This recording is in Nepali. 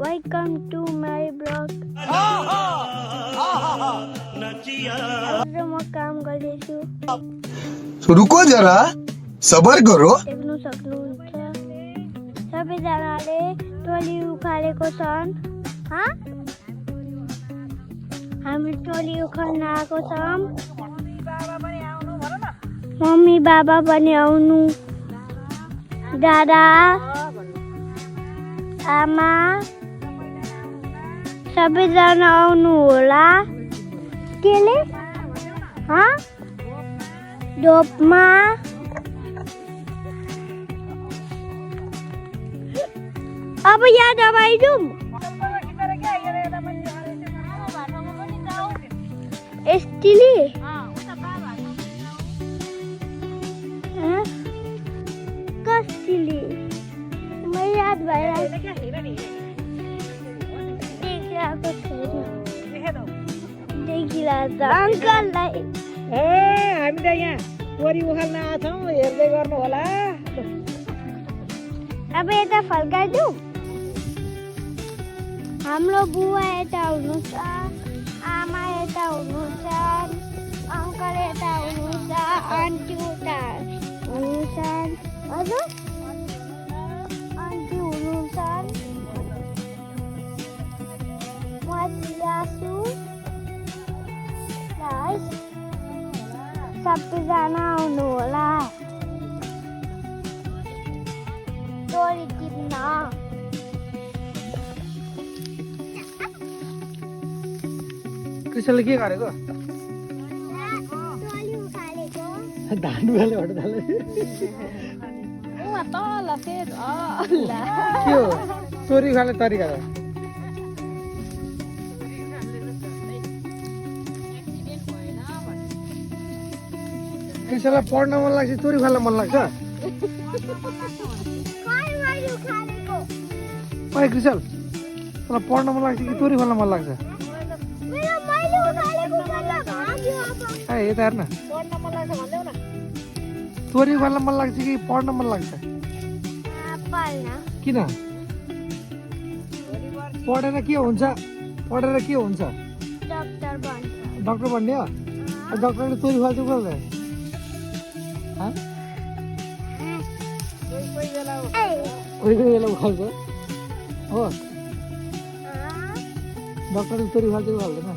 Welcome to my blog. म काम गर्दैछु। रुको जरा सबर करो। देख्नु सक्नुहुन्छ सबैजनाले टोली उखालेको छन्। हामी टोली उखाल्न आएको छौँ। मम्मी बाबा पनि आउनु, दादा आमा सबैजना आउनु होला। केले डोपमा अब यहाँ दबाई जाऊँ। एस्टिली कसले मैं याद देखिरहेको छैन। देखिरहेछ अङ्कललाई। हामी त यहाँ वरि उखाल्न आछौँ, हेर्दै गर्नु होला। अब यता फर्काइदिउँ। हाम्रो बुवा यता हुनुहुन्छ, आमा यता हुनुहुन्छ, अङ्कल यता हुनुहुन्छ, आन्टी उता हुनुहुन्छ, हजुर आन्टी हुनुहुन्छ, म छु। सबैजना आउनु होला टोली टिप्न। कृष्णले के गरेको? टोली उखालेको। धान उखाल्यो भने थाले। के हो? चोरी उखाल्ने तरिका त? कृष्णलाई पढ्न मन लाग्छ, चोरी उखाल्न मन लाग्छ? ओइ कृष्ण, तँलाई पढ्न मन लाग्छ कि चोरी उखाल्न मन लाग्छ? यता हेर्न, चोरी उखाल्न मन लाग्छ कि पढ्न मन लाग्छ? किन? पढेर के हुन्छ? पढेर के हुन्छ? डक्टर बन्ने हो? डक्टरले चोरी उखाल्छ उखाल्दैन? कोही बेला उखाल्छ हो? डक्टरले चोरी उखाल्छ उखाल्दैन?